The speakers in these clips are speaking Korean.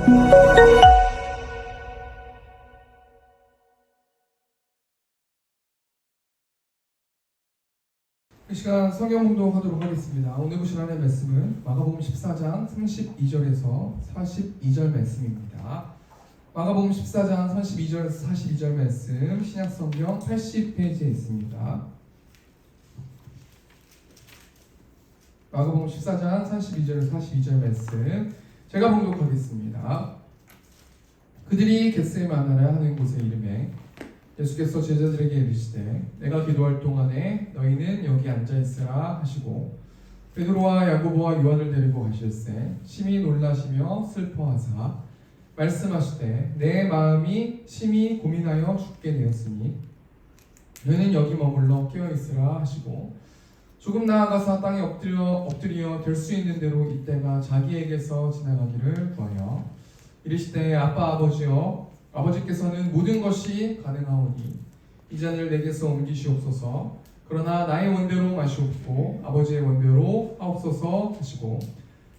이 시간 성경 공독하도록 하겠습니다. 오늘 보실 하나님의 말씀은 마가복음 14장 32절에서 42절 말씀입니다. 마가복음 14장 32절에서 42절 말씀 신약성경 80페이지에 있습니다. 마가복음 14장 32절에서 42절 말씀 제가 봉독하겠습니다. 그들이 겟세마나라 하는 곳에 이르매 예수께서 제자들에게 이르시되 내가 기도할 동안에 너희는 여기 앉아있으라 하시고 베드로와 야고보와 요한을 데리고 가실새 심히 놀라시며 슬퍼하사 말씀하시되 내 마음이 심히 고민하여 죽게 되었으니 너희는 여기 머물러 깨어있으라 하시고 조금 나아가사 땅에 엎드려 될 수 있는 대로 이때가 자기에게서 지나가기를 구하여 이르시되 아빠 아버지여 아버지께서는 모든 것이 가능하오니 이 잔을 내게서 옮기시옵소서. 그러나 나의 원대로 마시옵고 아버지의 원대로 하옵소서 하시고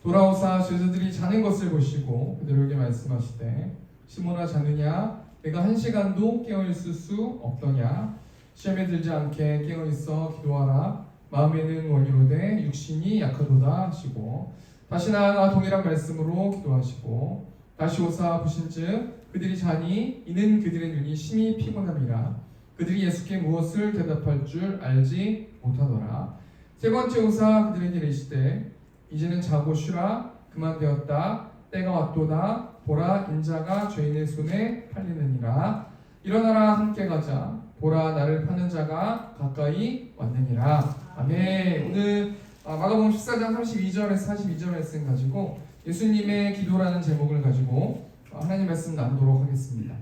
돌아오사 제자들이 자는 것을 보시고 그들에게 말씀하시되 시몬아 자느냐 내가 1시간도 깨어있을 수 없더냐 시험에 들지 않게 깨어있어 기도하라 마음에는 원이로되 육신이 약하도다 하시고 다시 나아가 동일한 말씀으로 기도하시고 다시 오사 보신즉 그들이 자니 이는 그들의 눈이 심히 피곤함이라 그들이 예수께 무엇을 대답할 줄 알지 못하더라. 세 번째 오사 그들에게 이르시되 이제는 자고 쉬라 그만 되었다 때가 왔도다 보라 인자가 죄인의 손에 팔리느니라 일어나라 함께 가자 보라 나를 파는 자가 가까이 왔느니라. 아멘. 오늘 마가복음 14장 32절에서 42절 말씀 가지고 예수님의 기도라는 제목을 가지고 하나님 말씀 나누도록 하겠습니다.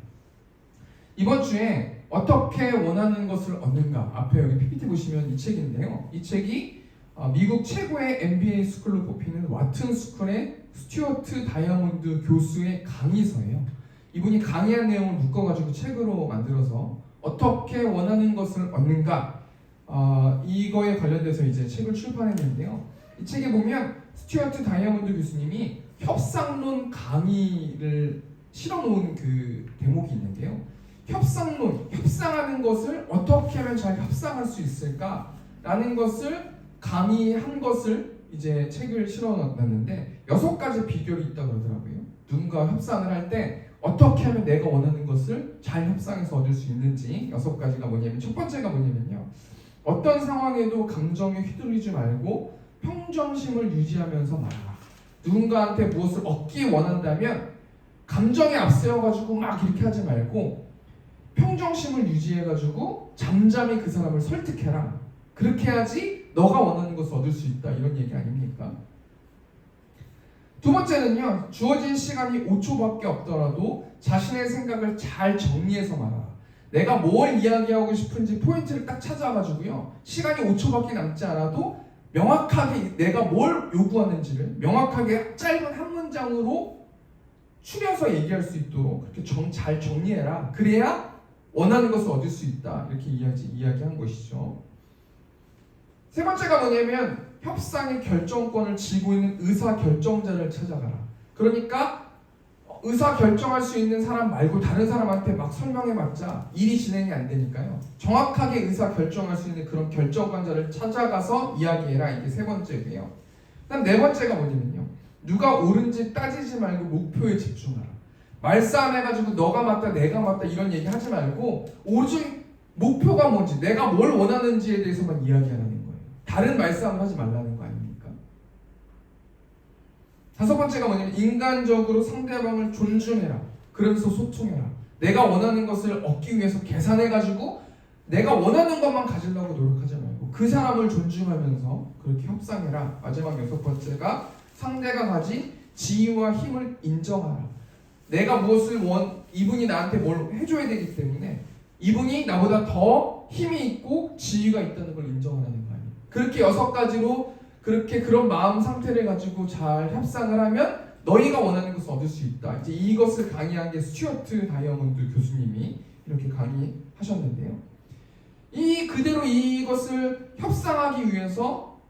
이번 주에 어떻게 원하는 것을 얻는가 앞에 여기 PPT 보시면 이 책인데요. 이 책이 미국 최고의 MBA 스쿨로 뽑히는 와튼 스쿨의 스튜어트 다이아몬드 교수의 강의서예요. 이분이 강의한 내용을 묶어가지고 책으로 만들어서 어떻게 원하는 것을 얻는가 이거에 관련돼서 이제 책을 출판했는데요. 이 책에 보면 스튜어트 다이아몬드 교수님이 협상론 강의를 실어놓은 그 대목이 있는데요. 협상론, 협상하는 것을 어떻게 하면 잘 협상할 수 있을까라는 것을 강의한 것을 이제 책을 실어놨는데 6가지 비결이 있다고 그러더라고요. 누군가 협상을 할 때 어떻게 하면 내가 원하는 것을 잘 협상해서 얻을 수 있는지 6가지가 뭐냐면 첫 번째가 뭐냐면요. 어떤 상황에도 감정에 휘둘리지 말고 평정심을 유지하면서 말하라. 누군가한테 무엇을 얻기 원한다면 감정에 앞세워가지고 막 이렇게 하지 말고 평정심을 유지해가지고 잠잠히 그 사람을 설득해라. 그렇게 해야지 너가 원하는 것을 얻을 수 있다. 이런 얘기 아닙니까? 두 번째는요. 주어진 시간이 5초밖에 없더라도 자신의 생각을 잘 정리해서 말하라. 내가 뭘 이야기하고 싶은지 포인트를 딱 찾아가지고요. 시간이 5초밖에 남지 않아도 명확하게 내가 뭘 요구하는지를 명확하게 짧은 한 문장으로 추려서 얘기할 수 있도록 그렇게 잘 정리해라. 그래야 원하는 것을 얻을 수 있다. 이렇게 이야기한 것이죠. 세 번째가 뭐냐면 협상의 결정권을 쥐고 있는 의사결정자를 찾아가라. 그러니까 의사결정할 수 있는 사람 말고 다른 사람한테 막 설명해봤자 일이 진행이 안 되니까요. 정확하게 의사결정할 수 있는 그런 결정관자를 찾아가서 이야기해라. 이게 세 번째예요. 그다음 네 번째가 뭐냐면요. 누가 옳은지 따지지 말고 목표에 집중하라. 말싸움 해가지고 너가 맞다 내가 맞다 이런 얘기 하지 말고 오직 목표가 뭔지 내가 뭘 원하는지에 대해서만 이야기하라는 거예요. 다른 말싸움을 하지 말라는 거 아닙니까? 다섯 번째가 뭐냐면 인간적으로 상대방을 존중해라. 그러면서 소통해라. 내가 원하는 것을 얻기 위해서 계산해가지고 내가 원하는 것만 가지려고 노력하지 말고 그 사람을 존중하면서 그렇게 협상해라. 마지막 여섯 번째가 상대가 가진 지위와 힘을 인정하라. 내가 무엇을 이분이 나한테 뭘 해줘야 되기 때문에 이분이 나보다 더 힘이 있고 지위가 있다는 걸 인정하라는 거 아니에요. 그렇게 6가지로 그렇게 그런 마음 상태를 가지고 잘 협상을 하면 너희가 원하는 것을 얻을 수 있다. 이제 이것을 강의한 게 스튜어트 다이아몬드 교수님이 이렇게 강의하셨는데요. 그대로 이것을 협상하기 위해서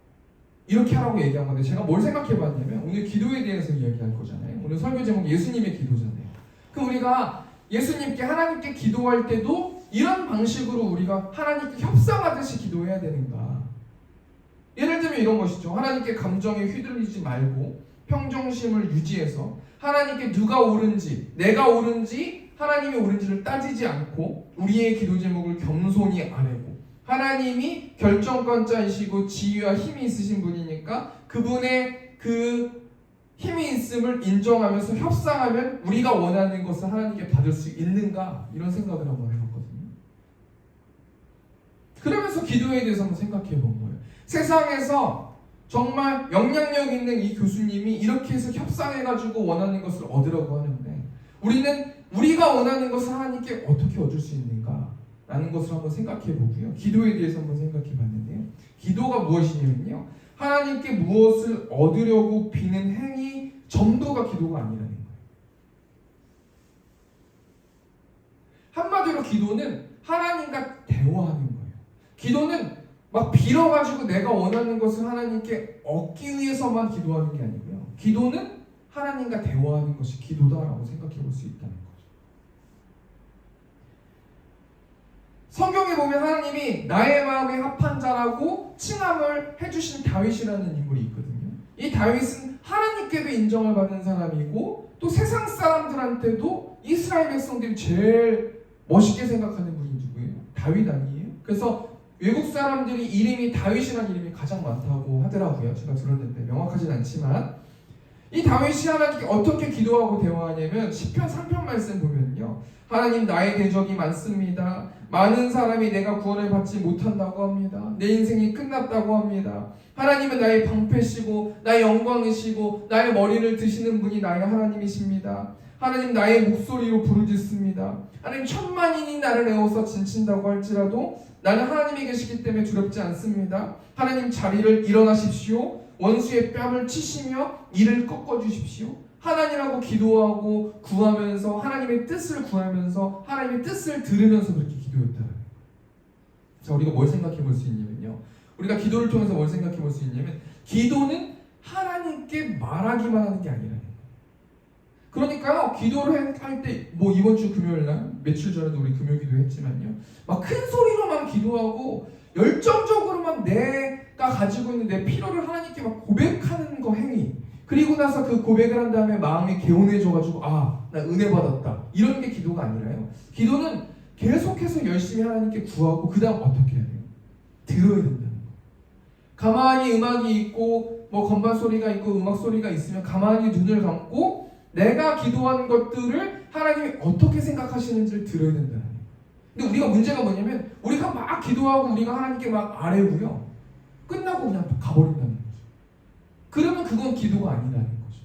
이렇게 하라고 얘기한 건데 제가 뭘 생각해봤냐면 오늘 기도에 대해서 이야기할 거잖아요. 오늘 설교 제목 예수님의 기도잖아요. 그럼 우리가 예수님께 하나님께 기도할 때도 이런 방식으로 우리가 하나님께 협상하듯이 기도해야 되는가? 예를 들면 이런 것이죠. 하나님께 감정에 휘둘리지 말고 평정심을 유지해서 하나님께 누가 옳은지 내가 옳은지 하나님이 옳은지를 따지지 않고 우리의 기도 제목을 겸손히 아뢰고 하나님이 결정권자이시고 지위와 힘이 있으신 분이니까 그분의 그 힘이 있음을 인정하면서 협상하면 우리가 원하는 것을 하나님께 받을 수 있는가? 이런 생각을 한번 해봤거든요. 그러면서 기도에 대해서 한번 생각해 본 거예요. 세상에서 정말 영향력 있는 이 교수님이 이렇게 해서 협상해가지고 원하는 것을 얻으라고 하는데 우리는 우리가 원하는 것을 하나님께 어떻게 얻을 수 있는가? 라는 것을 한번 생각해 보고요. 기도에 대해서 한번 생각해 봤는데요. 기도가 무엇이냐면요. 하나님께 무엇을 얻으려고 비는 행위 전부가 기도가 아니라는 거예요. 한마디로 기도는 하나님과 대화하는 거예요. 기도는 막 빌어가지고 내가 원하는 것을 하나님께 얻기 위해서만 기도하는 게 아니고요. 기도는 하나님과 대화하는 것이 기도다라고 생각해 볼 수 있다는 거죠. 성경에 보면 하나님이 나의 마음에 합한 자라고 칭함을 해주신 다윗이라는 인물이 있거든요. 이 다윗은 하나님께도 인정을 받은 사람이고 또 세상 사람들한테도 이스라엘 백성들이 제일 멋있게 생각하는 분이 누구예요? 다윗 아니에요? 그래서 외국 사람들이 이름이 다윗이라는 이름이 가장 많다고 하더라고요. 제가 들었는데 명확하진 않지만 이 다윗이 하나님께 어떻게 기도하고 대화하냐면 시편 3편 말씀 보면요. 하나님 나의 대적이 많습니다. 많은 사람이 내가 구원을 받지 못한다고 합니다. 내 인생이 끝났다고 합니다. 하나님은 나의 방패시고 나의 영광이시고 나의 머리를 드시는 분이 나의 하나님이십니다. 하나님 나의 목소리로 부르짖습니다. 하나님 천만인이 나를 애워서 진친다고 할지라도 나는 하나님이 계시기 때문에 두렵지 않습니다. 하나님 자리를 일어나십시오. 원수의 뺨을 치시며 이를 꺾어주십시오. 하나님하고 기도하고 구하면서 하나님의 뜻을 구하면서 하나님의 뜻을 들으면서 그렇게 기도했다. 자, 우리가 뭘 생각해 볼 수 있냐면요. 우리가 기도를 통해서 뭘 생각해 볼 수 있냐면 기도는 하나님께 말하기만 하는 게 아니라는 거예요. 그러니까요. 기도를 할 때 뭐 이번 주 금요일 날 며칠 전에도 우리 금요 기도했지만요. 막 큰 소리로만 기도하고 열정적으로만 내가 가지고 있는 내 필요를 하나님께 막 고백하는 거 행위. 그리고 나서 그 고백을 한 다음에 마음이 개운해져가지고 나 은혜 받았다. 이런 게 기도가 아니라요. 기도는 계속해서 열심히 하나님께 구하고 그 다음 어떻게 해야 돼요? 들어야 된다는 거. 가만히 음악이 있고 뭐 건반 소리가 있고 음악 소리가 있으면 가만히 눈을 감고 내가 기도한 것들을 하나님이 어떻게 생각하시는지를 들어야 된다는 거예요. 근데 우리가 문제가 뭐냐면 우리가 막 기도하고 우리가 하나님께 막 아뢰고요. 끝나고 그냥 가버린다는 거죠. 그러면 그건 기도가 아니라는 거죠.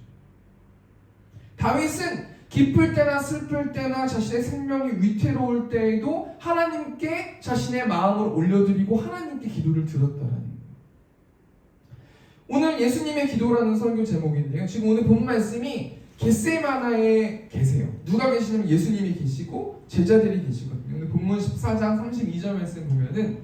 다윗은 기쁠 때나 슬플 때나 자신의 생명이 위태로울 때에도 하나님께 자신의 마음을 올려드리고 하나님께 기도를 들었다라는 거예요. 오늘 예수님의 기도라는 설교 제목인데요. 지금 오늘 본 말씀이 겟세마나에 계세요. 누가 계시냐면 예수님이 계시고 제자들이 계시거든요. 오늘 본문 14장 32절 말씀 보면은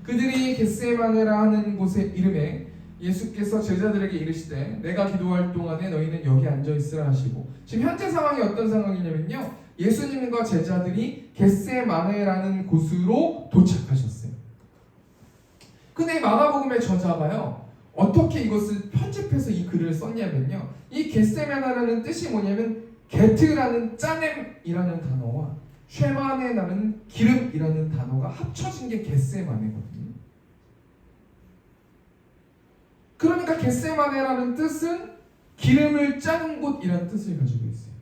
그들이 겟세마네라 하는 곳의 이름에 예수께서 제자들에게 이르시되 내가 기도할 동안에 너희는 여기 앉아있으라 하시고 지금 현재 상황이 어떤 상황이냐면요. 예수님과 제자들이 겟세마네라는 곳으로 도착하셨어요. 근데 마가복음의 저자가요. 어떻게 이것을 편집해서 이 글을 썼냐면요. 이 겟세마네라는 뜻이 뭐냐면 게트라는 짜냄이라는 단어와 쉐마네라는 기름이라는 단어가 합쳐진 게 겟세마네거든요. 그러니까 겟세마네라는 뜻은 기름을 짠 곳이라는 뜻을 가지고 있어요.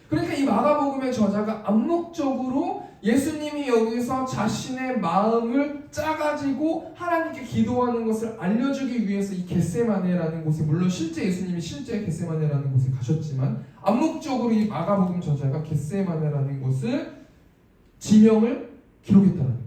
그러니까 이 마가복음의 저자가 암묵적으로 예수님이 여기서 자신의 마음을 짜가지고 하나님께 기도하는 것을 알려주기 위해서 이 겟세마네라는 곳에 물론 실제 예수님이 실제 겟세마네라는 곳에 가셨지만 암묵적으로 이 마가복음 저자가 겟세마네라는 곳을 지명을 기록했다는 거예요.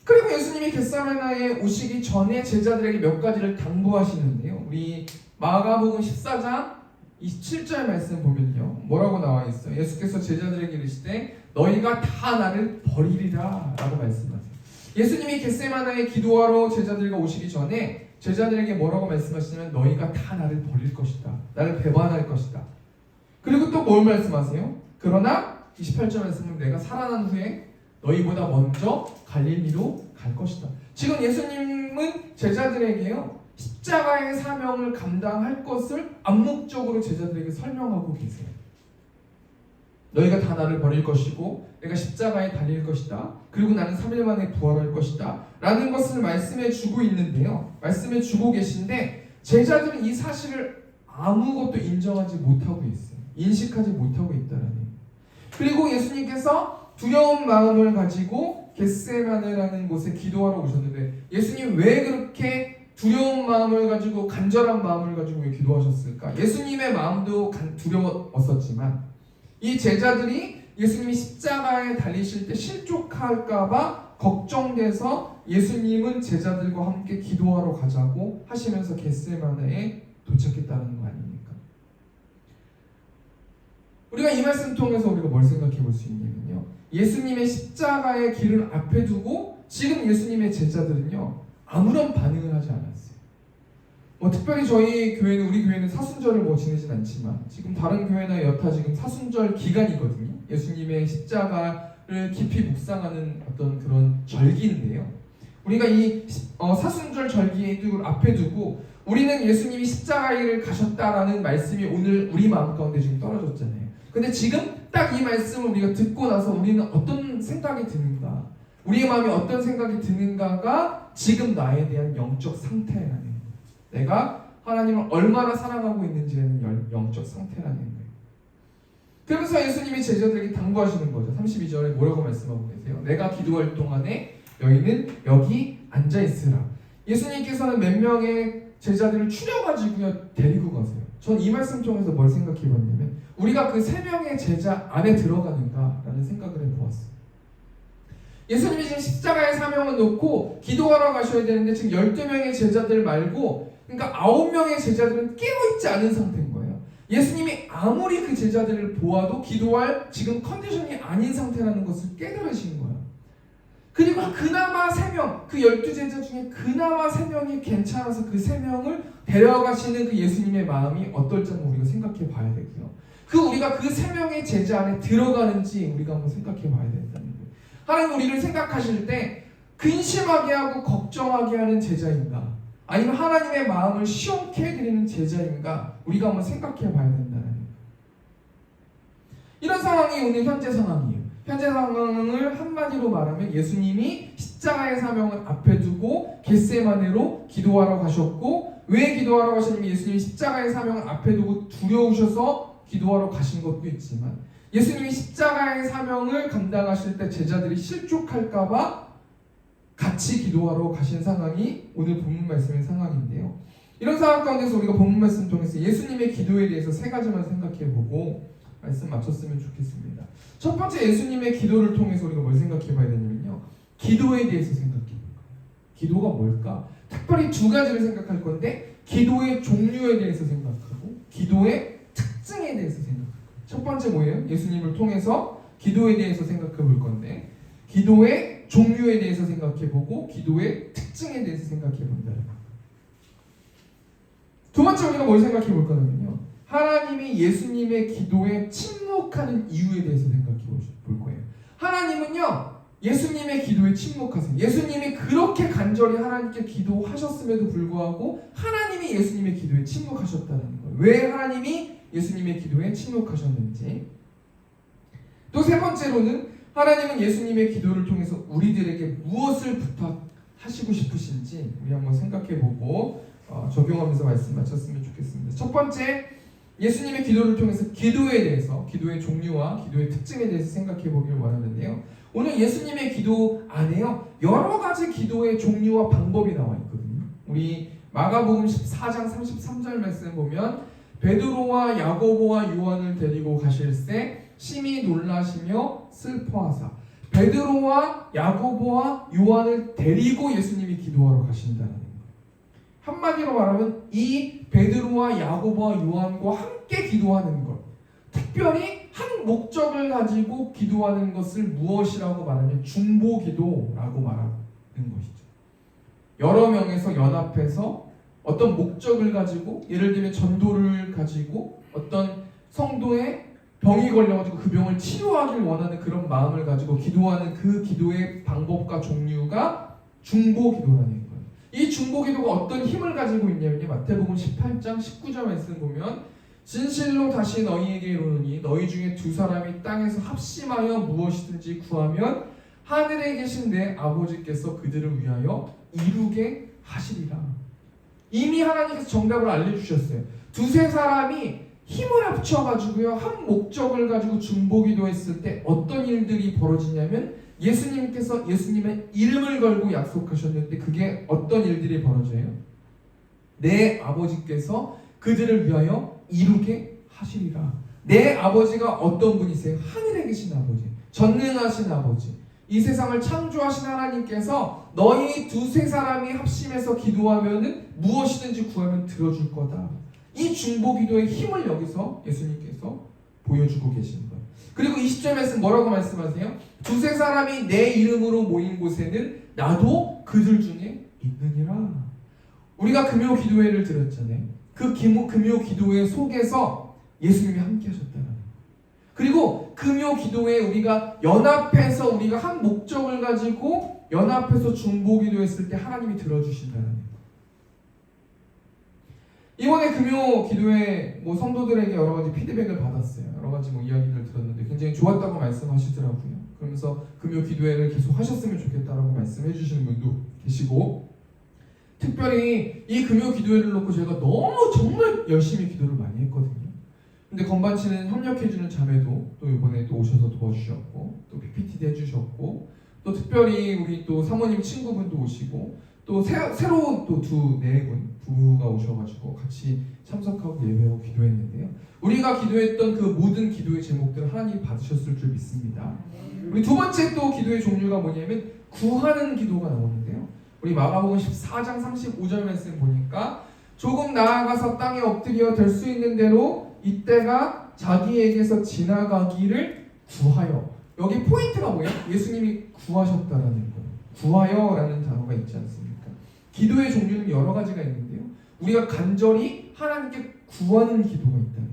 그리고 예수님이 겟세마네에 오시기 전에 제자들에게 몇 가지를 당부하시는데요. 우리 마가복음 14장 27절 말씀 보면요. 뭐라고 나와 있어요? 예수께서 제자들에게 이르시되 너희가 다 나를 버리리라 라고 말씀하세요. 예수님이 겟세마나에 기도하러 제자들과 오시기 전에 제자들에게 뭐라고 말씀하시냐면 너희가 다 나를 버릴 것이다. 나를 배반할 것이다. 그리고 또 뭘 말씀하세요? 그러나 28절 말씀은 내가 살아난 후에 너희보다 먼저 갈릴리로 갈 것이다. 지금 예수님은 제자들에게요 십자가의 사명을 감당할 것을 암묵적으로 제자들에게 설명하고 계세요. 너희가 다 나를 버릴 것이고 내가 십자가에 달릴 것이다. 그리고 나는 3일 만에 부활할 것이다. 라는 것을 말씀해 주고 있는데요. 말씀해 주고 계신데 제자들은 이 사실을 아무것도 인정하지 못하고 있어요. 인식하지 못하고 있다는 얘기예요. 그리고 예수님께서 두려운 마음을 가지고 겟세마네라는 곳에 기도하러 오셨는데 예수님 왜 그렇게 두려운 마음을 가지고 간절한 마음을 가지고 왜 기도하셨을까? 예수님의 마음도 두려웠었지만 이 제자들이 예수님이 십자가에 달리실 때 실족할까봐 걱정돼서 예수님은 제자들과 함께 기도하러 가자고 하시면서 겟세마네에 도착했다는 거 아닙니까? 우리가 이 말씀 통해서 우리가 뭘 생각해 볼 수 있냐면요. 예수님의 십자가의 길을 앞에 두고 지금 예수님의 제자들은요. 아무런 반응을 하지 않았어요. 특별히 저희 교회는 우리 교회는 사순절을 지내진 않지만 지금 다른 교회나 여타 지금 사순절 기간이거든요. 예수님의 십자가를 깊이 묵상하는 어떤 그런 절기인데요. 우리가 이 사순절 절기의 앞에 두고 우리는 예수님이 십자가를 가셨다라는 말씀이 오늘 우리 마음 가운데 지금 떨어졌잖아요. 근데 지금 딱 이 말씀을 우리가 듣고 나서 우리는 어떤 생각이 드는가? 우리의 마음에 어떤 생각이 드는가가 지금 나에 대한 영적 상태라는 거예요. 내가 하나님을 얼마나 사랑하고 있는지는 영적 상태라는 거예요. 그러면서 예수님이 제자들에게 당부하시는 거죠. 32절에 뭐라고 말씀하고 계세요? 내가 기도할 동안에 너희는 여기 앉아있으라. 예수님께서는 몇 명의 제자들을 추려가지고 데리고 가세요. 전 이 말씀 통해서 뭘 생각해봤냐면 우리가 그 3명의 제자 안에 들어가는가라는 생각을 해보았어요. 예수님이 지금 십자가의 사명을 놓고 기도하러 가셔야 되는데 지금 12명의 제자들 말고 그러니까 9명의 제자들은 깨어있지 않은 상태인 거예요. 예수님이 아무리 그 제자들을 보아도 기도할 지금 컨디션이 아닌 상태라는 것을 깨달으신 거예요. 그리고 그나마 3명, 그 12제자 중에 그나마 3명이 괜찮아서 그 3명을 데려가시는 그 예수님의 마음이 어떨지 한번 우리가 생각해 봐야 되고요. 우리가 그 3명의 제자 안에 들어가는지 우리가 한번 생각해 봐야 된다는 거예요. 하나님 우리를 생각하실 때 근심하게 하고 걱정하게 하는 제자인가? 아니면 하나님의 마음을 시원케 해드리는 제자인가? 우리가 한번 생각해 봐야 된다는 거예요. 이런 상황이 오늘 현재 상황이에요. 현재 상황을 한마디로 말하면 예수님이 십자가의 사명을 앞에 두고 겟세마네로 기도하러 가셨고 왜 기도하러 가셨냐면 예수님이 십자가의 사명을 앞에 두고 두려우셔서 기도하러 가신 것도 있지만 예수님이 십자가의 사명을 감당하실 때 제자들이 실족할까봐 같이 기도하러 가신 상황이 오늘 본문 말씀의 상황인데요. 이런 상황 가운데서 우리가 본문 말씀 통해서 예수님의 기도에 대해서 3가지만 생각해보고 말씀 마쳤으면 좋겠습니다. 첫 번째 예수님의 기도를 통해서 우리가 뭘 생각해 봐야 되냐면요. 기도에 대해서 생각해 볼 거예요. 기도가 뭘까? 특별히 2가지를 생각할 건데 기도의 종류에 대해서 생각하고 기도의 특징에 대해서 생각할 거예요. 첫 번째 뭐예요? 예수님을 통해서 기도에 대해서 생각해 볼 건데 기도의 종류에 대해서 생각해 보고 기도의 특징에 대해서 생각해 본다는 거예요. 2번째 우리가 뭘 생각해 볼 거냐면요. 하나님이 예수님의 기도에 침묵하는 이유에 대해서 생각해 볼 거예요. 하나님은요, 예수님의 기도에 침묵하세요. 예수님이 그렇게 간절히 하나님께 기도하셨음에도 불구하고 하나님이 예수님의 기도에 침묵하셨다는 거예요. 왜 하나님이 예수님의 기도에 침묵하셨는지. 또 3번째로는 하나님은 예수님의 기도를 통해서 우리들에게 무엇을 부탁하시고 싶으신지 우리 한번 생각해 보고 적용하면서 말씀 마쳤으면 좋겠습니다. 첫 번째, 예수님의 기도를 통해서 기도에 대해서, 기도의 종류와 기도의 특징에 대해서 생각해 보기를 원하는데요. 오늘 예수님의 기도 안에요, 여러 가지 기도의 종류와 방법이 나와 있거든요. 우리 마가복음 14장 33절 말씀 보면 베드로와 야고보와 요한을 데리고 가실새 심히 놀라시며 슬퍼하사. 베드로와 야고보와 요한을 데리고 예수님이 기도하러 가신다는 거예요. 한마디로 말하면 이 베드로와 야고보와 요한과 함께 기도하는 것, 특별히 한 목적을 가지고 기도하는 것을 무엇이라고 말하면 중보기도라고 말하는 것이죠. 여러 명에서 연합해서 어떤 목적을 가지고, 예를 들면 전도를 가지고 어떤 성도의 병이 걸려가지고 그 병을 치료하길 원하는 그런 마음을 가지고 기도하는 그 기도의 방법과 종류가 중보기도라는 거예요. 이 중보기도가 어떤 힘을 가지고 있냐면요, 마태복음 18장 19절 말씀 보면 진실로 다시 너희에게 이르노니 너희 중에 두 사람이 땅에서 합심하여 무엇이든지 구하면 하늘에 계신 내 아버지께서 그들을 위하여 이루게 하시리라. 이미 하나님께서 정답을 알려주셨어요. 두세 사람이 힘을 합쳐가지고요, 한 목적을 가지고 중보기도했을 때 어떤 일들이 벌어지냐면, 예수님께서 예수님의 이름을 걸고 약속하셨는데 그게 어떤 일들이 벌어져요? 내 아버지께서 그들을 위하여 이루게 하시리라. 내 아버지가 어떤 분이세요? 하늘에 계신 아버지, 전능하신 아버지, 이 세상을 창조하신 하나님께서 너희 두세 사람이 합심해서 기도하면은 무엇이든지 구하면 들어줄 거다. 이 중보기도의 힘을 여기서 예수님께서 보여주고 계신 거예요. 그리고 20절 말씀 뭐라고 말씀하세요? 두세 사람이 내 이름으로 모인 곳에는 나도 그들 중에 있느니라. 우리가 금요 기도회를 드렸잖아요. 그 금요 기도회 속에서 예수님이 함께 하셨다는 거예요. 그리고 금요 기도회에 우리가 연합해서 우리가 한 목적을 가지고 연합해서 중보기도했을 때 하나님이 들어주신다는 거예요. 이번에 금요 기도회 성도들에게 여러 가지 피드백을 받았어요. 여러 가지 이야기를 들었는데 굉장히 좋았다고 말씀하시더라고요. 그러면서 금요 기도회를 계속 하셨으면 좋겠다라고 말씀해 주시는 분도 계시고, 특별히 이 금요 기도회를 놓고 저희가 너무 정말 열심히 기도를 많이 했거든요. 근데 건반치는 협력해주는 자매도 또 이번에 또 오셔서 도와주셨고, 또 PPT도 해주셨고, 또 특별히 우리 또 사모님 친구분도 오시고, 또 새로운 또 네 분 부부가 오셔가지고 같이 참석하고 예배하고 기도했는데요. 우리가 기도했던 그 모든 기도의 제목들은 하나님이 받으셨을 줄 믿습니다. 우리 두 번째 또 기도의 종류가 뭐냐면 구하는 기도가 나오는데요. 우리 마가복음 14장 35절 말씀 보니까 조금 나아가서 땅에 엎드려 될 수 있는 대로 이때가 자기에게서 지나가기를 구하여. 여기 포인트가 뭐예요? 예수님이 구하셨다라는 거예요. 구하여라는 단어가 있지 않습니까? 기도의 종류는 여러 가지가 있는데요, 우리가 간절히 하나님께 구하는 기도가 있다는 거예요.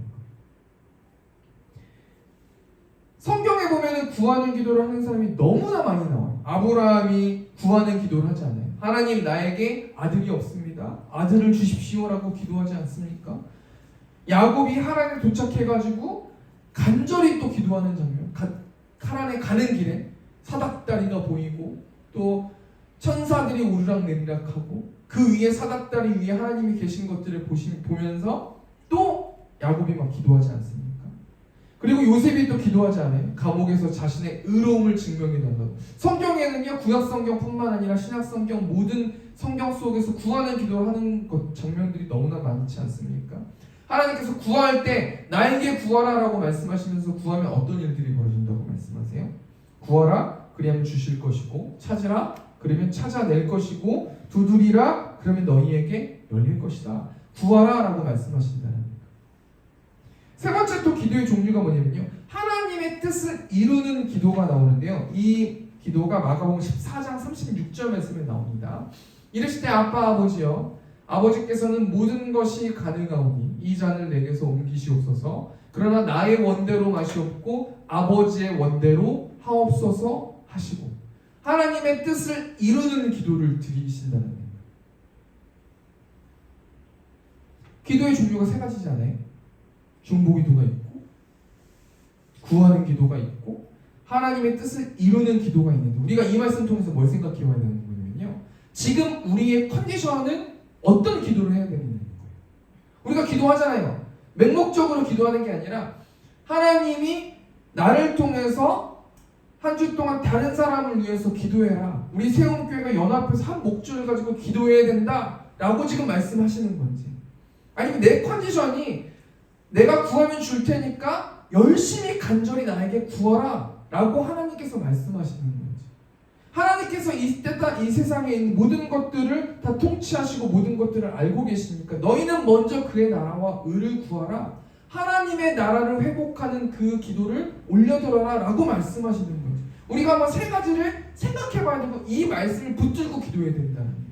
성경에 보면 구하는 기도를 하는 사람이 너무나 많이 나와요. 아브라함이 구하는 기도를 하지 않아요? 하나님, 나에게 아들이 없습니다, 아들을 주십시오라고 기도하지 않습니까? 야곱이 하란에 도착해가지고 간절히 또 기도하는 장면, 하란에 가는 길에 사닥다리가 보이고 또 천사들이 오르락내리락하고 그 위에 사닥다리 위에 하나님이 계신 것들을 보면서 또 야곱이 막 기도하지 않습니까? 그리고 요셉이 또 기도하지 않아요? 감옥에서 자신의 의로움을 증명해달라고. 성경에는요, 구약성경뿐만 아니라 신약성경 모든 성경 속에서 구하는 기도를 하는 장면들이 너무나 많지 않습니까? 하나님께서 구할 때 나에게 구하라라고 말씀하시면서 구하면 어떤 일들이 벌어진다고 말씀하세요? 구하라, 그리하면 주실 것이고, 찾으라, 그러면 찾아낼 것이고, 두드리라, 그러면 너희에게 열릴 것이다. 구하라 라고 말씀하신다는 거예요. 세 번째 또 기도의 종류가 뭐냐면요, 하나님의 뜻을 이루는 기도가 나오는데요, 이 기도가 마가복음 14장 36절 말씀에 나옵니다. 이르실 때 아빠 아버지여, 아버지께서는 모든 것이 가능하오니 이 잔을 내게서 옮기시옵소서. 그러나 나의 원대로 마시옵고 아버지의 원대로 하옵소서 하시고, 하나님의 뜻을 이루는 기도를 드리신다는 거예요. 기도의 종류가 세 가지잖아요. 중보기도가 있고, 구하는 기도가 있고, 하나님의 뜻을 이루는 기도가 있는데, 우리가 이 말씀 통해서 뭘 생각해 봐야 되는 거냐면요, 지금 우리의 컨디션은 어떤 기도를 해야 되는 거예요. 우리가 기도하잖아요. 맹목적으로 기도하는 게 아니라 하나님이 나를 통해서 한 주 동안 다른 사람을 위해서 기도해라, 우리 세움교회가 연합해서 한 목적을 가지고 기도해야 된다 라고 지금 말씀하시는 건지, 아니면 내 컨디션이 내가 구하면 줄 테니까 열심히 간절히 나에게 구하라 라고 하나님께서 말씀하시는 건지, 하나님께서 이 세상에 있는 모든 것들을 다 통치하시고 모든 것들을 알고 계시니까 너희는 먼저 그의 나라와 의를 구하라, 하나님의 나라를 회복하는 그 기도를 올려드려라 라고 말씀하시는 거예요. 우리가 한번 세 가지를 생각해봐야 되고 이 말씀을 붙들고 기도해야 된다는 거예요.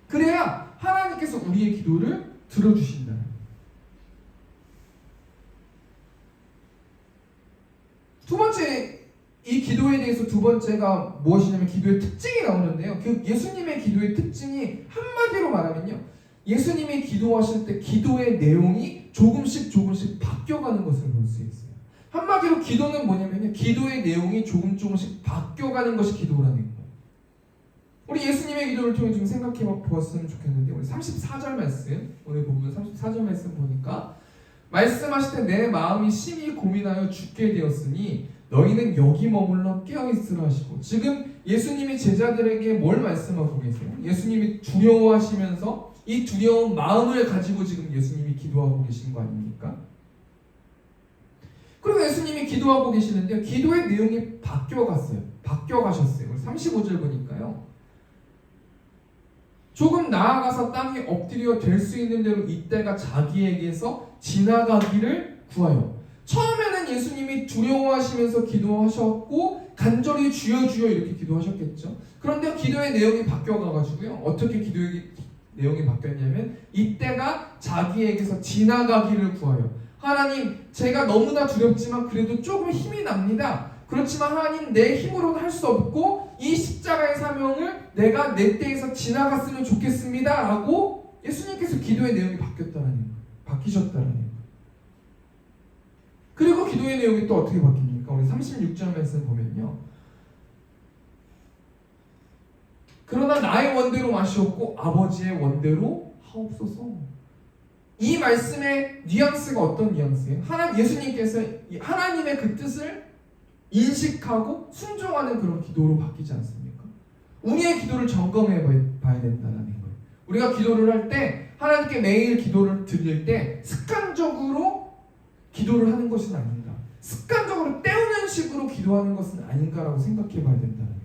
그래야 하나님께서 우리의 기도를 들어주신다는 거예요. 두 번째, 이 기도에 대해서 두 번째가 무엇이냐면 기도의 특징이 나오는데요. 그 예수님의 기도의 특징이 한마디로 말하면요, 예수님이 기도하실 때 기도의 내용이 조금씩 바뀌어가는 것을 볼 수 있어요. 한마디로 기도는 뭐냐면요, 기도의 내용이 조금씩 바뀌어가는 것이 기도라는 거예요. 우리 예수님의 기도를 통해 좀 생각해 보았으면 좋겠는데, 우리 34절 말씀, 오늘 본문 34절 말씀 보니까 말씀하실 때 내 마음이 심히 고민하여 죽게 되었으니 너희는 여기 머물러 깨어있으라 하시고, 지금 예수님이 제자들에게 뭘 말씀하고 계세요? 예수님이 두려워하시면서 이 두려운 마음을 가지고 지금 예수님이 기도하고 계신 거 아닙니까? 그리고 예수님이 기도하고 계시는데요, 기도의 내용이 바뀌어가셨어요. 35절 보니까요, 조금 나아가서 땅에 엎드려 될 수 있는 대로 이때가 자기에게서 지나가기를 구하여. 처음에는 예수님이 두려워하시면서 기도하셨고 간절히 주여 주여 이렇게 기도하셨겠죠. 그런데 기도의 내용이 바뀌어가가지고요, 어떻게 기도의 내용이 바뀌었냐면 이때가 자기에게서 지나가기를 구하여. 하나님, 제가 너무나 두렵지만 그래도 조금 힘이 납니다. 그렇지만 하나님, 내 힘으로는 할 수 없고 이 십자가의 사명을 내가 내 때에서 지나갔으면 좋겠습니다 라고 예수님께서 기도의 내용이 바뀌셨다는 거예요. 그리고 기도의 내용이 또 어떻게 바뀝니까? 우리 36절 말씀 보면요, 그러나 나의 원대로 마시옵고 아버지의 원대로 하옵소서. 이 말씀의 뉘앙스가 어떤 뉘앙스예요? 예수님께서 하나님의 그 뜻을 인식하고 순종하는 그런 기도로 바뀌지 않습니까? 우리의 기도를 점검해 봐야 된다는 거예요. 우리가 기도를 할 때, 하나님께 매일 기도를 드릴 때 습관적으로 기도를 하는 것은 아닌가, 습관적으로 때우는 식으로 기도하는 것은 아닌가라고 생각해 봐야 된다는 거예요.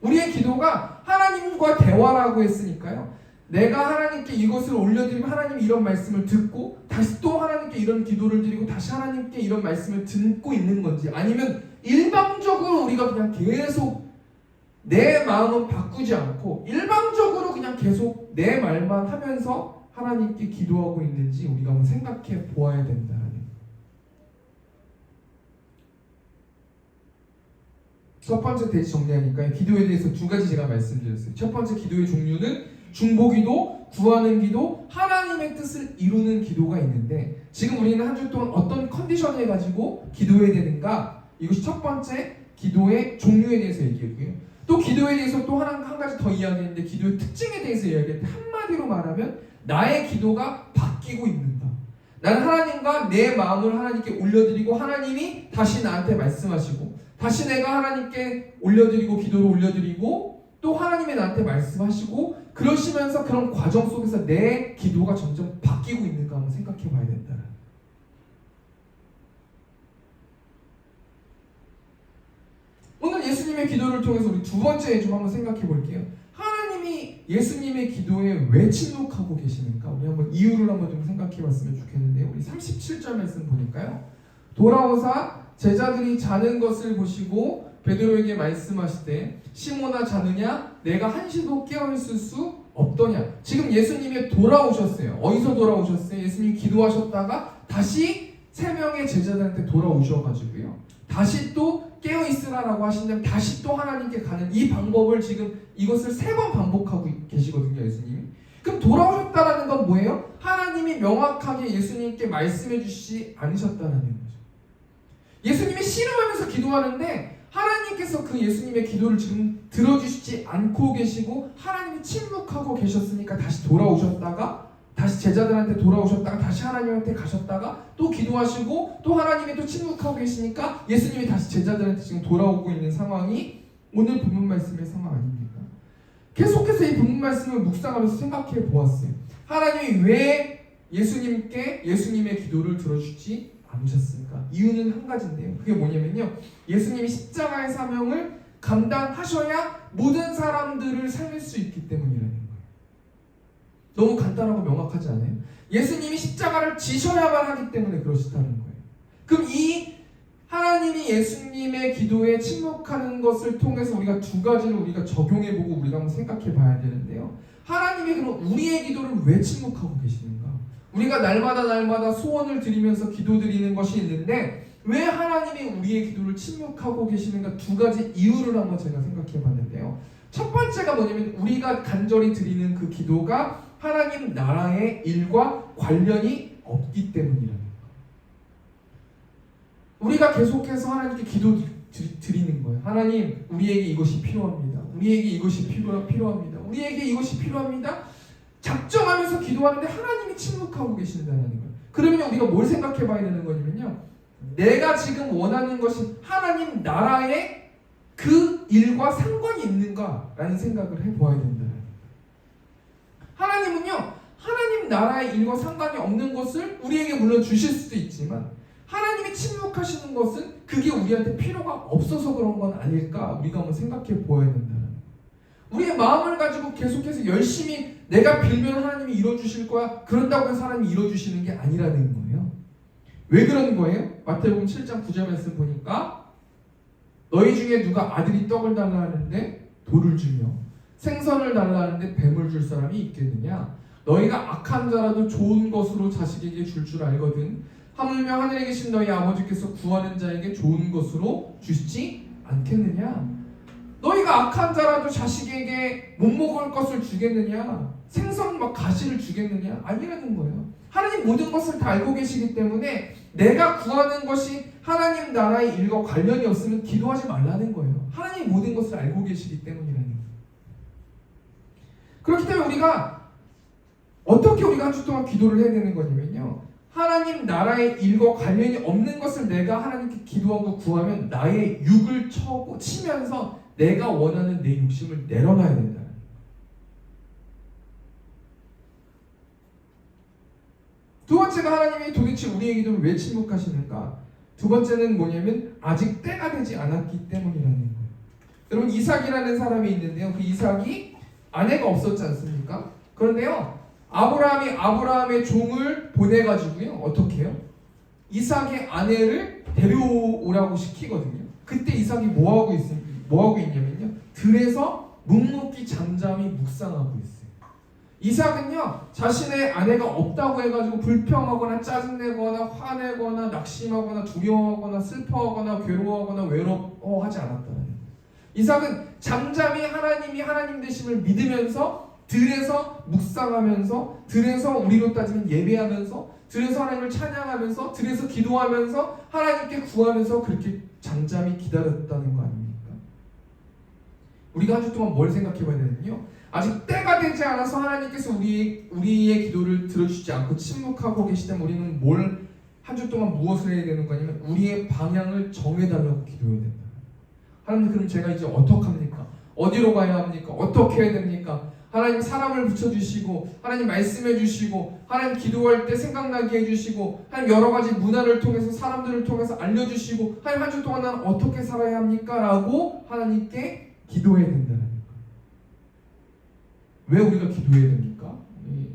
우리의 기도가 하나님과 대화라고 했으니까요, 내가 하나님께 이것을 올려드리면 하나님이 이런 말씀을 듣고 다시 또 하나님께 이런 기도를 드리고 다시 하나님께 이런 말씀을 듣고 있는 건지, 아니면 일방적으로 우리가 그냥 계속 내 마음은 바꾸지 않고 일방적으로 그냥 계속 내 말만 하면서 하나님께 기도하고 있는지 우리가 한번 생각해 보아야 된다는 거예요. 첫 번째 대지 정리하니까 기도에 대해서 두 가지 제가 말씀드렸어요. 첫 번째, 기도의 종류는 중보기도, 구하는 기도, 하나님의 뜻을 이루는 기도가 있는데, 지금 우리는 한 주 동안 어떤 컨디션을 가지고 기도해야 되는가, 이것이 첫 번째 기도의 종류에 대해서 얘기했고요. 또 기도에 대해서 또 한 가지 더 이야기했는데, 기도의 특징에 대해서 이야기했는데, 한마디로 말하면 나의 기도가 바뀌고 있는가. 나는 하나님과 내 마음을 하나님께 올려드리고 하나님이 다시 나한테 말씀하시고, 다시 내가 하나님께 올려드리고 기도를 올려드리고 또 하나님이 나한테 말씀하시고, 그러시면서 그런 과정 속에서 내 기도가 점점 바뀌고 있는가 한번 생각해 봐야 된다. 오늘 예수님의 기도를 통해서 우리 두 번째 좀 한번 생각해 볼게요. 하나님이 예수님의 기도에 왜 침묵하고 계시는가, 우리 한번 이유를 한번 좀 생각해 봤으면 좋겠는데요. 우리 37절 말씀 보니까요, 돌아오사 제자들이 자는 것을 보시고 베드로에게 말씀하시되 시몬아, 자느냐? 내가 한시도 깨어있을 수 없더냐. 지금 예수님이 돌아오셨어요. 어디서 돌아오셨어요? 예수님이 기도하셨다가 다시 세 명의 제자들한테 돌아오셔가지고요, 다시 또 깨어있으라라고 하신다면 다시 또 하나님께 가는 이 방법을 지금 이것을 3번 반복하고 계시거든요, 예수님이. 그럼 돌아오셨다라는 건 뭐예요? 하나님이 명확하게 예수님께 말씀해 주시지 않으셨다는 거죠. 예수님이 씨름하면서 기도하는데 하나님께서 그 예수님의 기도를 지금 들어주시지 않고 계시고 하나님이 침묵하고 계셨으니까 다시 돌아오셨다가 다시 제자들한테 돌아오셨다가 다시 하나님한테 가셨다가 또 기도하시고 또 하나님이 또 침묵하고 계시니까 예수님이 다시 제자들한테 지금 돌아오고 있는 상황이 오늘 본문 말씀의 상황 아닙니까? 계속해서 이 본문 말씀을 묵상하면서 생각해 보았어요. 하나님이 왜 예수님께 예수님의 기도를 들어주지 않으셨을까? 이유는 한 가지인데요. 그게 뭐냐면요, 예수님이 십자가의 사명을 감당하셔야 모든 사람들을 살릴 수 있기 때문이라는 거예요. 너무 간단하고 명확하지 않아요? 예수님이 십자가를 지셔야만 하기 때문에 그러시다는 거예요. 그럼 이 하나님이 예수님의 기도에 침묵하는 것을 통해서 우리가 두 가지를 우리가 적용해보고 우리가 한번 생각해봐야 되는데요. 하나님이 그럼 우리의 기도를 왜 침묵하고 계시는가? 우리가 날마다 소원을 드리면서 기도드리는 것이 있는데 왜 하나님이 우리의 기도를 침묵하고 계시는가? 두 가지 이유를 한번 제가 생각해봤는데요. 첫 번째가 뭐냐면 우리가 간절히 드리는 그 기도가 하나님 나라의 일과 관련이 없기 때문이라는 거예요. 우리가 계속해서 하나님께 기도 드리는 거예요. 하나님, 우리에게 이것이 필요합니다. 우리에게 이것이 필요합니다. 우리에게 이것이 필요합니다. 작정하면서 기도하는데 하나님이 침묵하고 계신다는 거예요. 그러면 우리가 뭘 생각해 봐야 되는 거냐면요. 내가 지금 원하는 것이 하나님 나라의 그 일과 상관이 있는가라는 생각을 해보아야 된다는 거예요. 하나님은요, 하나님 나라의 일과 상관이 없는 것을 우리에게 물론 주실 수도 있지만 하나님이 침묵하시는 것은 그게 우리한테 필요가 없어서 그런 건 아닐까 우리가 한번 생각해 보아야 된다는 거예요. 우리의 마음을 가지고 계속해서 열심히 내가 빌면 하나님이 이뤄주실 거야 그런다고 해서 하나님이 이뤄주시는 게 아니라는 거예요. 왜 그런 거예요? 마태복음 7장 9절 말씀 보니까 너희 중에 누가 아들이 떡을 달라 하는데 돌을 주며 생선을 달라 하는데 뱀을 줄 사람이 있겠느냐? 너희가 악한 자라도 좋은 것으로 자식에게 줄 알거든 하물며 하늘에 계신 너희 아버지께서 구하는 자에게 좋은 것으로 주시지 않겠느냐? 너희가 악한 자라도 자식에게 못 먹을 것을 주겠느냐? 생선 막 가시를 주겠느냐? 아니라는 거예요. 하나님 모든 것을 다 알고 계시기 때문에 내가 구하는 것이 하나님 나라의 일과 관련이 없으면 기도하지 말라는 거예요. 하나님 모든 것을 알고 계시기 때문이라는 거예요. 그렇기 때문에 우리가 어떻게 우리가 한 주 동안 기도를 해야 되는 거냐면요. 하나님 나라의 일과 관련이 없는 것을 내가 하나님께 기도하고 구하면 나의 육을 치면서 내가 원하는 내 욕심을 내려놔야 된다. 두 번째가 하나님이 도대체 우리의 기도를 왜 침묵하시는가? 두 번째는 뭐냐면 아직 때가 되지 않았기 때문이라는 거예요. 여러분 이삭이라는 사람이 있는데요. 그 이삭이 아내가 없었지 않습니까? 그런데요. 아브라함의 종을 보내가지고요. 어떻게 해요? 이삭의 아내를 데려오라고 시키거든요. 그때 이삭이 뭐하고 있냐면요. 들에서 묵묵히 잠잠히 묵상하고 있어요. 이삭은요. 자신의 아내가 없다고 해가지고 불평하거나 짜증내거나 화내거나 낙심하거나 두려워하거나 슬퍼하거나 괴로워하거나 외로워하지 않았다는 거예요. 이삭은 잠잠히 하나님이 하나님 되심을 믿으면서 들에서 묵상하면서 들에서 우리로 따지면 예배하면서 들에서 하나님을 찬양하면서 들에서 기도하면서 하나님께 구하면서 그렇게 잠잠히 기다렸다는 거 아닙니까? 우리가 한 주 동안 뭘 생각해 봐야 되냐면요. 아직 때가 되지 않아서 하나님께서 우리의 기도를 들어주지 않고 침묵하고 계시다면 우리는 한 주 동안 무엇을 해야 되는 거냐면 우리의 방향을 정해달라고 기도해야 된다. 하나님 그럼 제가 이제 어떡합니까? 어디로 가야 합니까? 어떻게 해야 됩니까? 하나님 사람을 붙여주시고 하나님 말씀해 주시고 하나님 기도할 때 생각나게 해주시고 하나님 여러 가지 문화를 통해서 사람들을 통해서 알려주시고 하나님 한 주 동안 난 어떻게 살아야 합니까? 라고 하나님께 기도해야 된다는 거예요. 왜 우리가 기도해야 됩니까?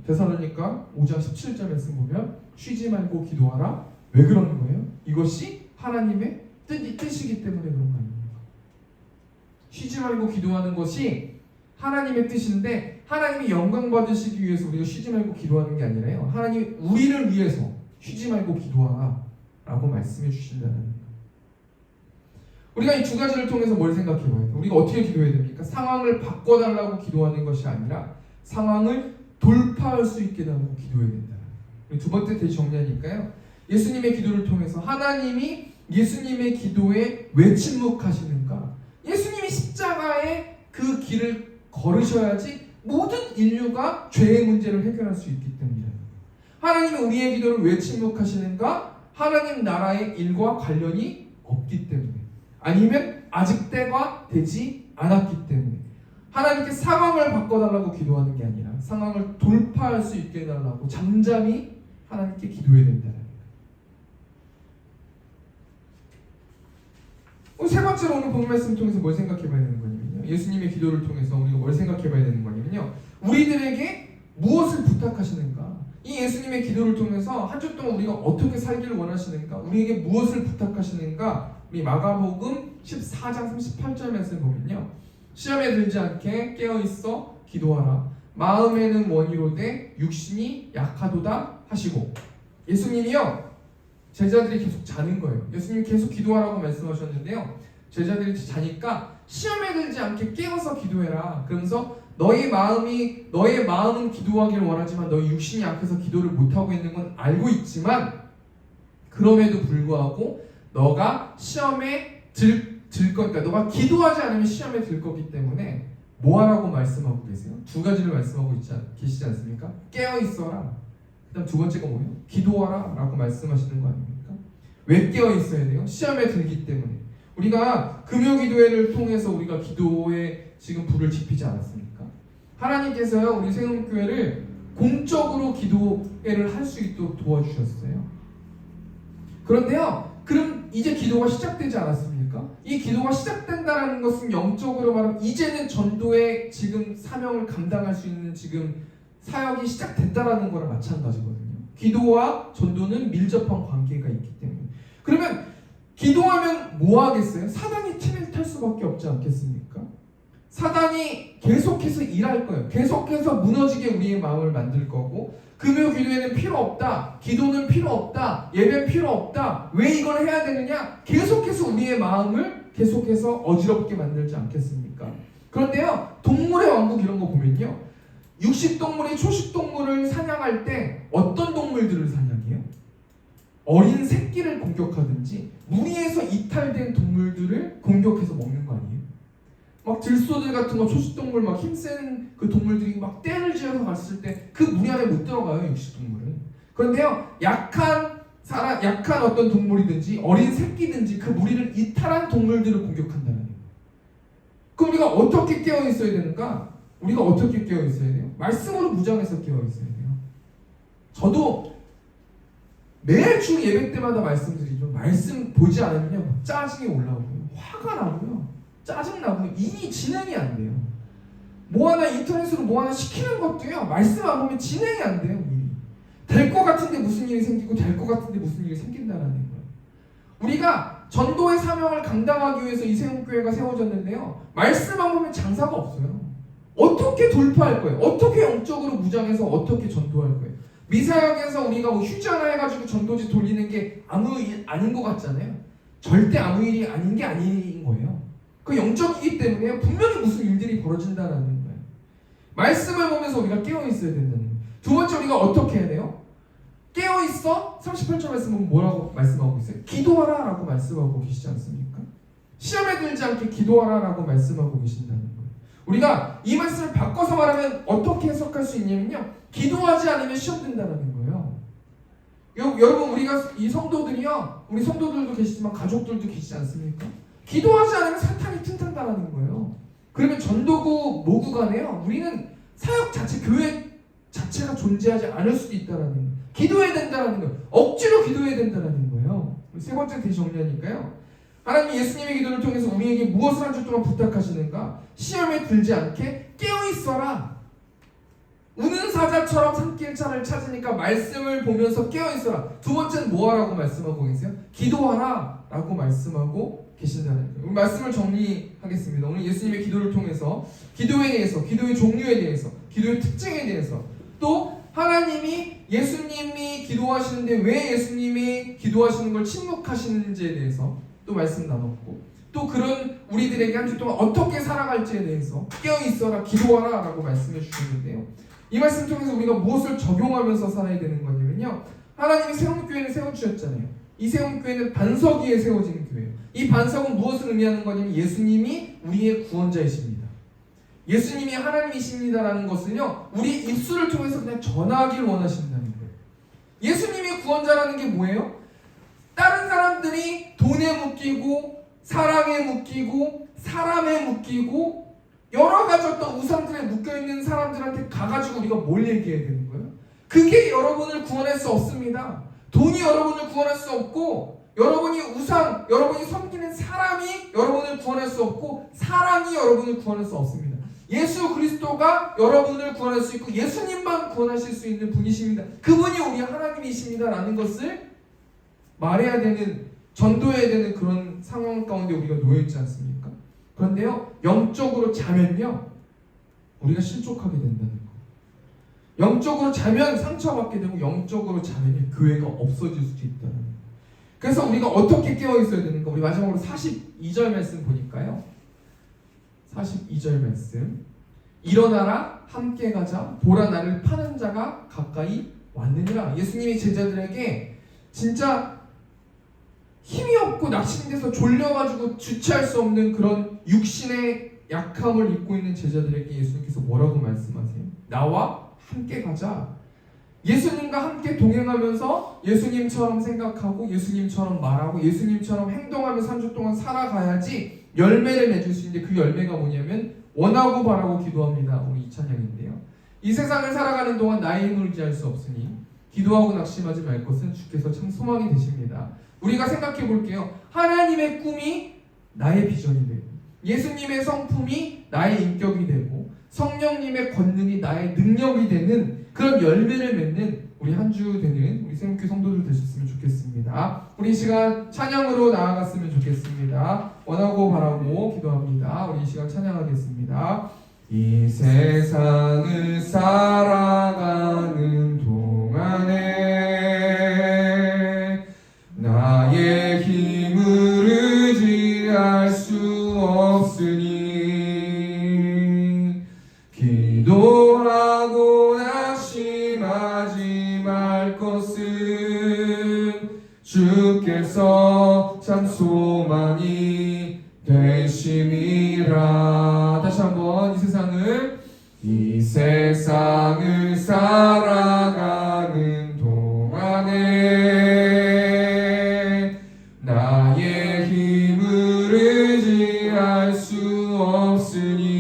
데살로니가 5장 17절 말씀 보면 쉬지 말고 기도하라. 왜 그러는 거예요? 이것이 하나님의 뜻이기 때문에 그런 거 아닙니까? 쉬지 말고 기도하는 것이 하나님의 뜻인데 하나님이 영광 받으시기 위해서 우리가 쉬지 말고 기도하는 게 아니라요. 하나님이 우리를 위해서 쉬지 말고 기도하라 라고 말씀해 주신다는 거예요. 우리가 이 두 가지를 통해서 뭘 생각해 봐야 돼요? 우리가 어떻게 기도해야 됩니까? 상황을 바꿔달라고 기도하는 것이 아니라 상황을 돌파할 수 있게 달라고 기도해야 된다. 두 번째 다시 정리하니까요. 예수님의 기도를 통해서 하나님이 예수님의 기도에 왜 침묵하시는가? 예수님이 십자가의 그 길을 걸으셔야지 모든 인류가 죄의 문제를 해결할 수 있기 때문이다. 하나님이 우리의 기도를 왜 침묵하시는가? 하나님 나라의 일과 관련이 없기 때문에 아니면 아직 때가 되지 않았기 때문에 하나님께 상황을 바꿔달라고 기도하는 게 아니라 상황을 돌파할 수 있게 해달라고 잠잠히 하나님께 기도해야 된다는 거예요. 세 번째로 오늘 본문 말씀을 통해서 뭘 생각해 봐야 되는 거냐면요. 예수님의 기도를 통해서 우리가 뭘 생각해 봐야 되는 거냐면요. 우리들에게 무엇을 부탁하시는가? 이 예수님의 기도를 통해서 한 주 동안 우리가 어떻게 살기를 원하시는가, 우리에게 무엇을 부탁하시는가, 우리 마가복음 14장 38절 말씀 보면요, 시험에 들지 않게 깨어있어 기도하라. 마음에는 원이로되 육신이 약하도다 하시고. 예수님이요, 제자들이 계속 자는 거예요. 예수님이 계속 기도하라고 말씀하셨는데요, 제자들이 자니까 시험에 들지 않게 깨어서 기도해라. 그러면서 너의 마음은 기도하기를 원하지만 너의 육신이 약해서 기도를 못하고 있는 건 알고 있지만, 그럼에도 불구하고 너가 시험에 그러니까 너가 기도하지 않으면 시험에 들 거기 때문에 뭐 하라고 말씀하고 계세요? 두 가지를 말씀하고 계시지 않습니까? 깨어 있어라. 그다음 두 번째가 뭐예요? 기도하라 라고 말씀하시는 거 아닙니까? 왜 깨어 있어야 돼요? 시험에 들기 때문에. 우리가 금요 기도회를 통해서 우리가 기도에 지금 불을 지피지 않았습니까? 하나님께서요, 우리 세움교회를 공적으로 기도회를 할 수 있도록 도와주셨어요. 그런데요, 그럼 이제 기도가 시작되지 않았습니까? 이 기도가 시작된다는 것은 영적으로 말하면 이제는 전도의 지금 사명을 감당할 수 있는 지금 사역이 시작됐다라는 거랑 마찬가지거든요. 기도와 전도는 밀접한 관계가 있기 때문에. 그러면 기도하면 뭐 하겠어요? 사단이 팀을 탈 수밖에 없지 않겠습니까? 사단이 계속해서 일할 거예요. 계속해서 무너지게 우리의 마음을 만들 거고, 금요 기도에는 필요 없다, 기도는 필요 없다, 예배는 필요 없다, 왜 이걸 해야 되느냐, 계속해서 우리의 마음을 계속해서 어지럽게 만들지 않겠습니까? 그런데요, 동물의 왕국 이런 거 보면요, 육식동물이 초식동물을 사냥할 때 어떤 동물들을 사냥해요? 어린 새끼를 공격하든지 무리에서 이탈된 동물들을 공격해서 먹는 거 아니에요? 막 들소들 같은 거, 초식동물, 막 힘센 그 동물들이 막 떼를 지어서 갔을 때 그 무리 안에 못 들어가요, 육식동물은. 그런데요, 약한 어떤 동물이든지 어린 새끼든지 그 무리를 이탈한 동물들을 공격한다는 거예요. 그럼 우리가 어떻게 깨어 있어야 되는가? 우리가 어떻게 깨어 있어야 돼요? 말씀으로 무장해서 깨어 있어야 돼요. 저도 매주 예배 때마다 말씀드리죠. 말씀 보지 않으면 짜증이 올라오고요, 화가 나고요, 짜증나고요, 일이 진행이 안 돼요. 뭐 하나 인터넷으로 뭐 하나 시키는 것도요, 말씀 안 보면 진행이 안 돼요. 될 것 같은데 무슨 일이 생기고 될 것 같은데 무슨 일이 생긴다라는 거예요. 우리가 전도의 사명을 감당하기 위해서 이 세움교회가 세워졌는데요, 말씀 안 보면 장사가 없어요. 어떻게 돌파할 거예요? 어떻게 영적으로 무장해서 어떻게 전도할 거예요? 미사역에서 우리가 뭐 휴지 하나 해가지고 전도지 돌리는 게 아무 일 아닌 것 같잖아요. 절대 아무 일이 아닌 게 아닌 거예요. 그 영적이기 때문에 분명히 무슨 일들이 벌어진다는 거예요. 말씀을 보면서 우리가 깨어 있어야 된다는 거예요. 두 번째, 우리가 어떻게 해야 돼요? 깨어 있어. 38절 말씀은 뭐라고 말씀하고 있어요? 기도하라 라고 말씀하고 계시지 않습니까? 시험에 들지 않게 기도하라 라고 말씀하고 계신다는 거예요. 우리가 이 말씀을 바꿔서 말하면 어떻게 해석할 수 있냐면요, 기도하지 않으면 시험 든다는 거예요. 여러분, 우리가 이 성도들이요, 우리 성도들도 계시지만 가족들도 계시지 않습니까? 기도하지 않으면 사탄이 튼튼하다는 거예요. 그러면 전도구 모구 간에요, 우리는 사역 자체, 교회 자체가 존재하지 않을 수도 있다는 거예요. 기도해야 된다는 거예요. 억지로 기도해야 된다는 거예요. 세 번째 대시 정리하니까요, 하나님 예수님의 기도를 통해서 우리에게 무엇을 한 주 동안 부탁하시는가? 시험에 들지 않게 깨어 있어라. 우는 사자처럼 산길차를 찾으니까 말씀을 보면서 깨어 있어라. 두 번째는 뭐 하라고 말씀하고 계세요? 기도하라 라고 말씀하고 계신다는 거예요. 말씀을 정리하겠습니다. 오늘 예수님의 기도를 통해서 기도에 대해서, 기도의 종류에 대해서, 기도의 특징에 대해서, 또 하나님이 예수님이 기도하시는데 왜 예수님이 기도하시는 걸 침묵하시는지에 대해서 또 말씀 나눴고, 또 그런 우리들에게 한 주 동안 어떻게 살아갈지에 대해서 깨어 있어라, 기도하라 라고 말씀해 주셨는데요, 이 말씀 통해서 우리가 무엇을 적용하면서 살아야 되는 거냐면요, 하나님이 세움교회를 세워주셨잖아요. 이 세움교회는 반석 위에 세워진 교회예요. 이 반석은 무엇을 의미하는 거냐면 예수님이 우리의 구원자이십니다. 예수님이 하나님이십니다라는 것은요, 우리 입술을 통해서 그냥 전하기를 원하신다는 거예요. 예수님이 구원자라는 게 뭐예요? 다른 사람들이 돈에 묶이고 사랑에 묶이고 사람에 묶이고 여러 가지 어떤 우상들에 묶여있는 사람들한테 가가지고 우리가 뭘 얘기해야 되는 거예요? 그게 여러분을 구원할 수 없습니다. 돈이 여러분을 구원할 수 없고, 여러분이 섬기는 사람이 여러분을 구원할 수 없고, 사랑이 여러분을 구원할 수 없습니다. 예수 그리스도가 여러분을 구원할 수 있고 예수님만 구원하실 수 있는 분이십니다. 그분이 우리 하나님이십니다 라는 것을 말해야 되는, 전도해야 되는 그런 상황 가운데 우리가 놓여있지 않습니까? 그런데요, 영적으로 자면요 우리가 실족하게 된다는 거. 영적으로 자면 상처받게 되고 영적으로 자면 교회가 없어질 수도 있다는 거. 그래서 우리가 어떻게 깨어있어야 되는가? 우리 마지막으로 42절 말씀 보니까요, 42절 말씀, 일어나라 함께 가자 보라 나를 파는 자가 가까이 왔느니라. 예수님이 제자들에게 진짜 힘이 없고 낙심돼서 졸려가지고 주체할 수 없는 그런 육신의 약함을 입고 있는 제자들에게 예수님께서 뭐라고 말씀하세요? 나와 함께 가자. 예수님과 함께 동행하면서 예수님처럼 생각하고 예수님처럼 말하고 예수님처럼 행동하면서 3주 동안 살아가야지 열매를 맺을 수 있는데, 그 열매가 뭐냐면 원하고 바라고 기도합니다. 우리 이찬양인데요. 이 세상을 살아가는 동안 나의 힘을 의지할 수 없으니 기도하고 낙심하지 말 것은 주께서 참 소망이 되십니다. 우리가 생각해 볼게요. 하나님의 꿈이 나의 비전이 되고 예수님의 성품이 나의 인격이 되고 성령님의 권능이 나의 능력이 되는 그런 열매를 맺는 우리 한 주 되는 우리 생육교 성도들 되셨으면 좋겠습니다. 우리 이 시간 찬양으로 나아갔으면 좋겠습니다. 원하고 바라고 기도합니다. 우리 이 시간 찬양하겠습니다. 이 세상을 살아가는 동안에 나의 힘을 의지할 수 없으니 기도하고 낙심하지 말 것은 주께서 참 소망이 되심이라. 다시 한번 이 세상을 살아가는 동안에 나의 힘을 의지할 수 없으니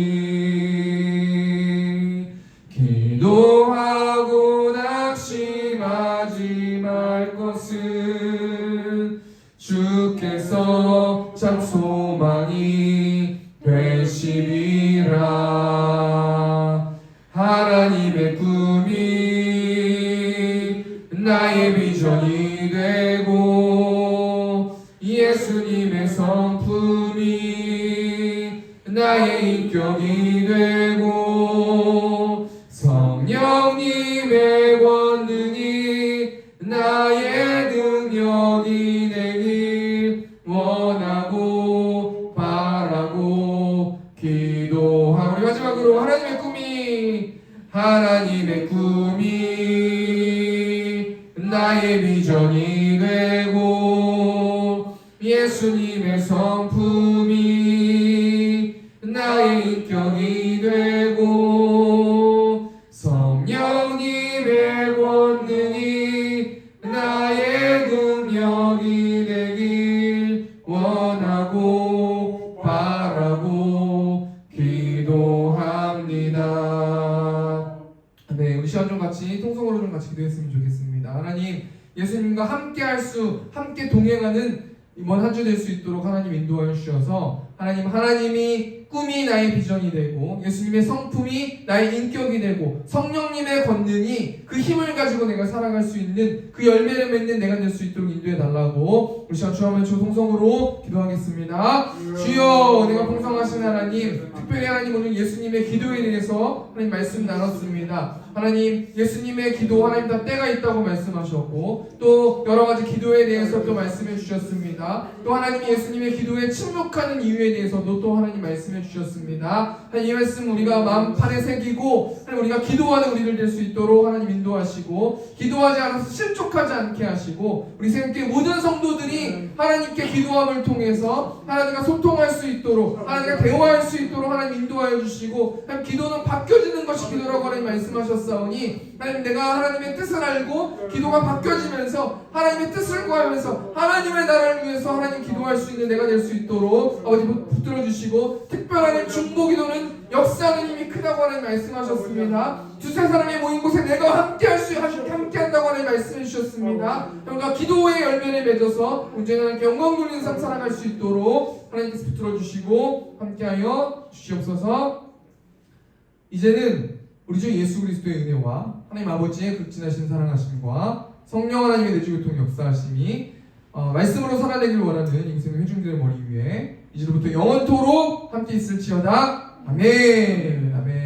기도하고 낙심하지 말 것은 주께서 참 소망이 되심이라. 하나님의 꿈이 나의 비전이 되고 예수님의 성품이 나의 인격이 되고 성령님의 권능이 나의 능력이 되길 원하고 바라고 기도하고. 우리 마지막으로 하나님의 꿈이 나의 비전이 되고 예수님의 성품이 나의 인격이 되고 성령님의 권능이 나의 능력이 되길 원하고 바라고 기도합니다. 네, 우리 시간 좀 같이 통성으로 좀 같이 기도했으면 좋겠습니다. 하나님, 예수님과 함께 동행하는 이번 한 주 될 수 있도록 하나님 인도하여 주셔서 하나님이 꿈이 나의 비전이 되고 예수님의 성품이 나의 인격이 되고 성령님의 권능이 그 힘을 가지고 내가 살아갈 수 있는 그 열매를 맺는 내가 될 수 있도록 인도해 달라고 우리 시간 주하면 주 통성으로 기도하겠습니다. 주여, 내가 풍성하신 하나님, 특별히 하나님 오늘 예수님의 기도에 대해서 하나님 말씀 나눴습니다. 하나님, 예수님의 기도 하나님 다 때가 있다고 말씀하셨고 또 여러 가지 기도에 대해서 또 말씀해 주셨습니다. 또 하나님 예수님의 기도에 침묵하는 이유에 대해서도 또 하나님 말씀해 주셨습니다. 하나님, 이 말씀 우리가 마음판에 새기고 하나님 우리가 기도하는 우리들 될 수 있도록 하나님 인도하시고 기도하지 않아서 실족하지 않게 하시고 우리 생각의 모든 성도들이 하나님께 기도함을 통해서 하나님과 소통할 수 있도록 하나님과 대화할 수 있도록 하나님 인도하여 주시고 하나님, 기도는 바뀌어지는 것이 기도라고 하나님 말씀하셨사오니 하나님, 내가 하나님의 뜻을 알고 기도가 바뀌어지면서 하나님의 뜻을 구하면서 하나님의 나라를 위해서 하나님 기도할 수 있는 내가 될 수 있도록 아버지 붙들어 주시고 특별한 중보 기도는 역사하는 힘이 크다고 하나님 말씀하셨습니다. 두세 사람이 모인 곳에 내가 함께한다고 하나님 말씀해 주셨습니다. 그러니까 기도의 열매를 맺어서 언제나 영광 돌리는 삶 살아갈 수 있도록 하나님께서 붙들어 주시고 함께하여 주시옵소서. 이제는 우리 주 예수 그리스도의 은혜와 하나님 아버지의 극진하신 사랑하심과 성령 하나님의 내주교통 역사하심이 말씀으로 살아내길 원하는 임생의 회중들의 머리 위에 이제부터 영원토록 함께 있을지어다. 아멘.